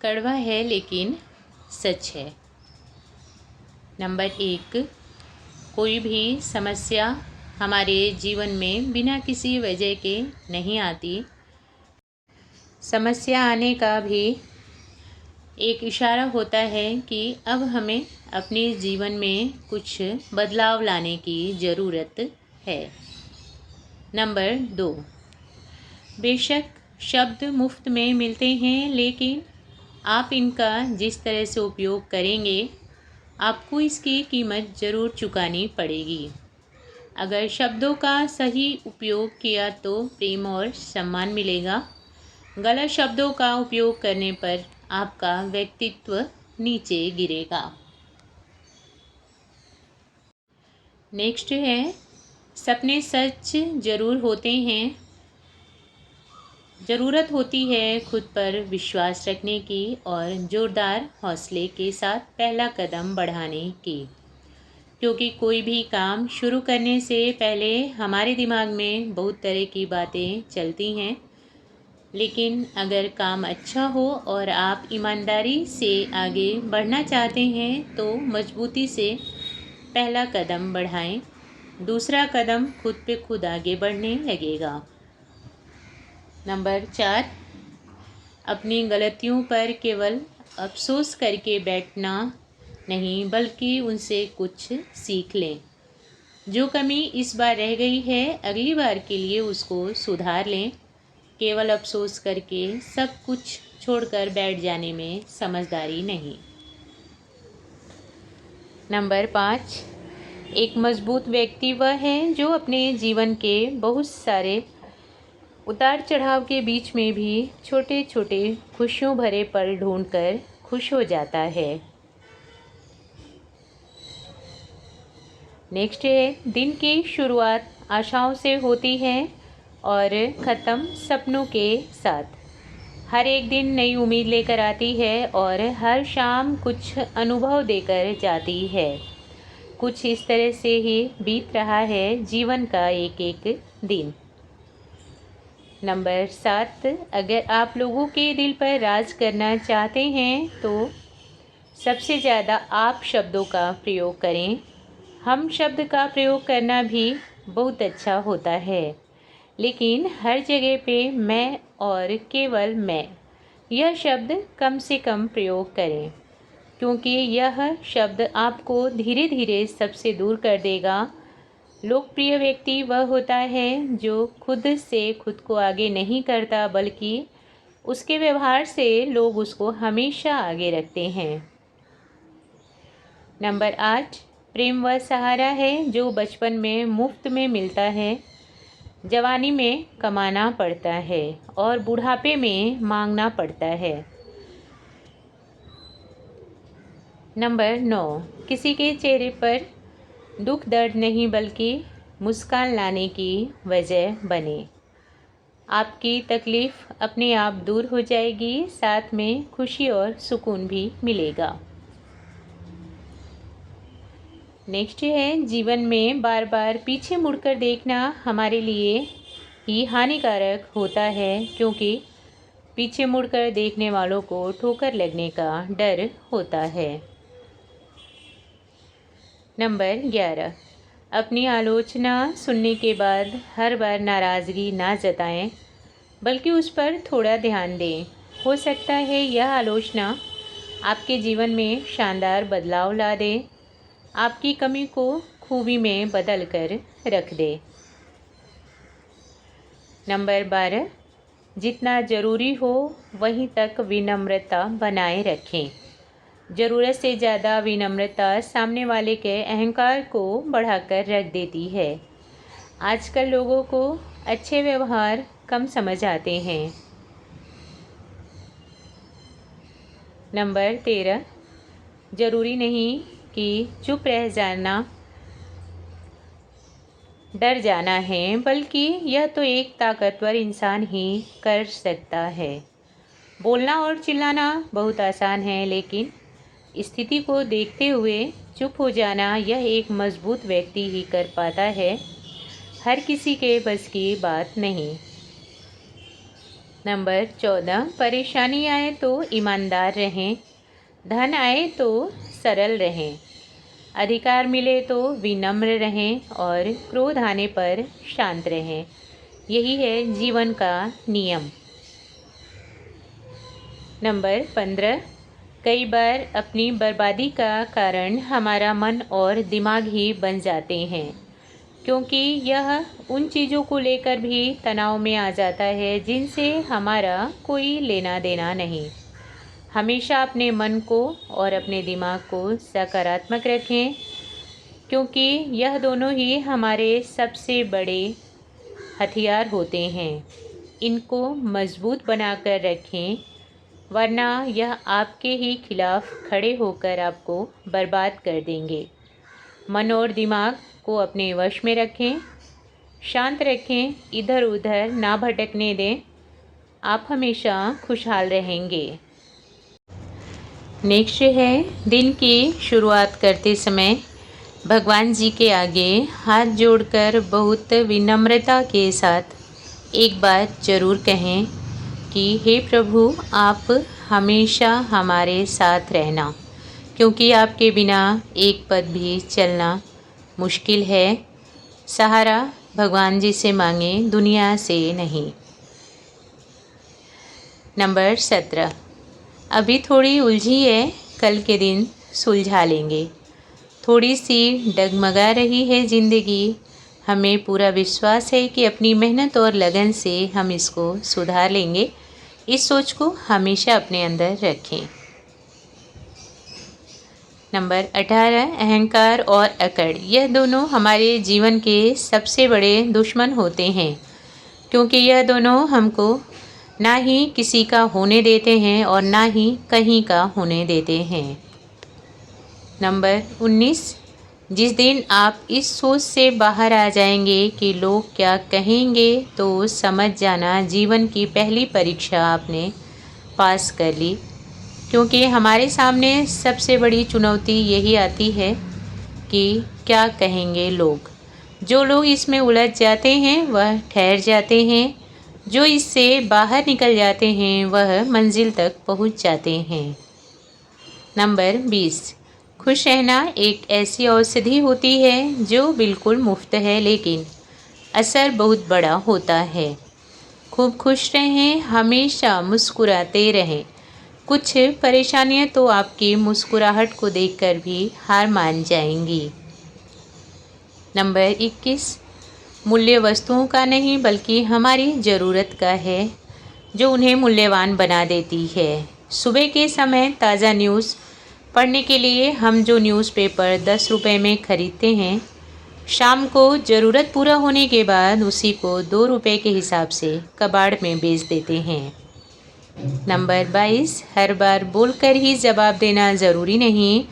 कड़वा है लेकिन सच है। नंबर 1, कोई भी समस्या हमारे जीवन में बिना किसी वजह के नहीं आती। समस्या आने का भी एक इशारा होता है कि अब हमें अपने जीवन में कुछ बदलाव लाने की ज़रूरत है। नंबर 2, बेशक शब्द मुफ्त में मिलते हैं, लेकिन आप इनका जिस तरह से उपयोग करेंगे आपको इसकी कीमत ज़रूर चुकानी पड़ेगी। अगर शब्दों का सही उपयोग किया तो प्रेम और सम्मान मिलेगा। गलत शब्दों का उपयोग करने पर आपका व्यक्तित्व नीचे गिरेगा। नेक्स्ट है, सपने सच जरूर होते हैं। ज़रूरत होती है खुद पर विश्वास रखने की और ज़ोरदार हौसले के साथ पहला कदम बढ़ाने की, क्योंकि कोई भी काम शुरू करने से पहले हमारे दिमाग में बहुत तरह की बातें चलती हैं। लेकिन अगर काम अच्छा हो और आप ईमानदारी से आगे बढ़ना चाहते हैं तो मजबूती से पहला कदम बढ़ाएं। दूसरा कदम खुद पे खुद आगे बढ़ने लगेगा। नंबर 4, अपनी गलतियों पर केवल अफसोस करके बैठना नहीं, बल्कि उनसे कुछ सीख लें। जो कमी इस बार रह गई है अगली बार के लिए उसको सुधार लें। केवल अफसोस करके सब कुछ छोड़कर बैठ जाने में समझदारी नहीं। नंबर 5, एक मजबूत व्यक्ति वह है जो अपने जीवन के बहुत सारे उतार चढ़ाव के बीच में भी छोटे छोटे खुशियों भरे पल ढूंढकर खुश हो जाता है। नेक्स्ट है, दिन की शुरुआत आशाओं से होती है और ख़त्म सपनों के साथ। हर एक दिन नई उम्मीद लेकर आती है और हर शाम कुछ अनुभव देकर जाती है। कुछ इस तरह से ही बीत रहा है जीवन का एक एक दिन। नंबर 7, अगर आप लोगों के दिल पर राज करना चाहते हैं तो सबसे ज़्यादा आप शब्दों का प्रयोग करें। हम शब्द का प्रयोग करना भी बहुत अच्छा होता है, लेकिन हर जगह पे मैं और केवल मैं यह शब्द कम से कम प्रयोग करें, क्योंकि यह शब्द आपको धीरे धीरे सबसे दूर कर देगा। लोकप्रिय व्यक्ति वह होता है जो खुद से खुद को आगे नहीं करता, बल्कि उसके व्यवहार से लोग उसको हमेशा आगे रखते हैं। नंबर 8, प्रेम वह सहारा है जो बचपन में मुफ्त में मिलता है, जवानी में कमाना पड़ता है और बुढ़ापे में मांगना पड़ता है। नंबर 9, किसी के चेहरे पर दुख दर्द नहीं बल्कि मुस्कान लाने की वजह बने। आपकी तकलीफ़ अपने आप दूर हो जाएगी, साथ में खुशी और सुकून भी मिलेगा। नेक्स्ट है, जीवन में बार बार पीछे मुड़कर देखना हमारे लिए ही हानिकारक होता है, क्योंकि पीछे मुड़कर देखने वालों को ठोकर लगने का डर होता है। नंबर 11, अपनी आलोचना सुनने के बाद हर बार नाराज़गी ना जताएं, बल्कि उस पर थोड़ा ध्यान दें। हो सकता है यह आलोचना आपके जीवन में शानदार बदलाव ला दे, आपकी कमी को खूबी में बदल कर रख दे। नंबर 12, जितना ज़रूरी हो वहीं तक विनम्रता बनाए रखें। ज़रूरत से ज़्यादा विनम्रता सामने वाले के अहंकार को बढ़ाकर रख देती है। आजकल लोगों को अच्छे व्यवहार कम समझ आते हैं। नंबर 13, ज़रूरी नहीं कि चुप रह जाना डर जाना है, बल्कि यह तो एक ताकतवर इंसान ही कर सकता है। बोलना और चिल्लाना बहुत आसान है, लेकिन स्थिति को देखते हुए चुप हो जाना यह एक मजबूत व्यक्ति ही कर पाता है, हर किसी के बस की बात नहीं। नंबर 14, परेशानी आए तो ईमानदार रहें, धन आए तो सरल रहें, अधिकार मिले तो विनम्र रहें और क्रोध आने पर शांत रहें। यही है जीवन का नियम। नंबर 15, कई बार अपनी बर्बादी का कारण हमारा मन और दिमाग ही बन जाते हैं, क्योंकि यह उन चीज़ों को लेकर भी तनाव में आ जाता है जिनसे हमारा कोई लेना देना नहीं। हमेशा अपने मन को और अपने दिमाग को सकारात्मक रखें, क्योंकि यह दोनों ही हमारे सबसे बड़े हथियार होते हैं। इनको मजबूत बनाकर रखें, वरना यह आपके ही खिलाफ खड़े होकर आपको बर्बाद कर देंगे। मन और दिमाग को अपने वश में रखें, शांत रखें, इधर उधर ना भटकने दें। आप हमेशा खुशहाल रहेंगे। नेक्स्ट है, दिन की शुरुआत करते समय भगवान जी के आगे हाथ जोड़कर बहुत विनम्रता के साथ एक बात ज़रूर कहें कि हे प्रभु, आप हमेशा हमारे साथ रहना, क्योंकि आपके बिना एक पद भी चलना मुश्किल है। सहारा भगवान जी से मांगें, दुनिया से नहीं। नंबर 17, अभी थोड़ी उलझी है, कल के दिन सुलझा लेंगे। थोड़ी सी डगमगा रही है ज़िंदगी, हमें पूरा विश्वास है कि अपनी मेहनत और लगन से हम इसको सुधार लेंगे। इस सोच को हमेशा अपने अंदर रखें। नंबर 18, अहंकार और अकड़, यह दोनों हमारे जीवन के सबसे बड़े दुश्मन होते हैं, क्योंकि यह दोनों हमको ना ही किसी का होने देते हैं और ना ही कहीं का होने देते हैं। नंबर 19, जिस दिन आप इस सोच से बाहर आ जाएंगे कि लोग क्या कहेंगे, तो समझ जाना जीवन की पहली परीक्षा आपने पास कर ली, क्योंकि हमारे सामने सबसे बड़ी चुनौती यही आती है कि क्या कहेंगे लोग। जो लोग इसमें उलझ जाते हैं वह ठहर जाते हैं, जो इससे बाहर निकल जाते हैं वह मंजिल तक पहुंच जाते हैं। नंबर 20, खुश रहना एक ऐसी औषधि होती है जो बिल्कुल मुफ्त है, लेकिन असर बहुत बड़ा होता है। खूब खुश रहें, हमेशा मुस्कुराते रहें। कुछ परेशानियां तो आपकी मुस्कुराहट को देखकर भी हार मान जाएंगी। नंबर 21, मूल्य वस्तुओं का नहीं बल्कि हमारी ज़रूरत का है, जो उन्हें मूल्यवान बना देती है। सुबह के समय ताज़ा न्यूज़ पढ़ने के लिए हम जो न्यूज़पेपर 10 रुपये में ख़रीदते हैं, शाम को ज़रूरत पूरा होने के बाद उसी को 2 रुपये के हिसाब से कबाड़ में बेच देते हैं। नंबर 22, हर बार बोलकर ही जवाब देना ज़रूरी नहीं,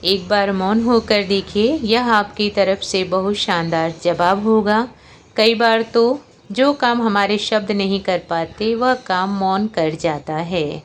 एक बार मौन होकर देखिए, यह आपकी तरफ से बहुत शानदार जवाब होगा। कई बार तो जो काम हमारे शब्द नहीं कर पाते वह काम मौन कर जाता है।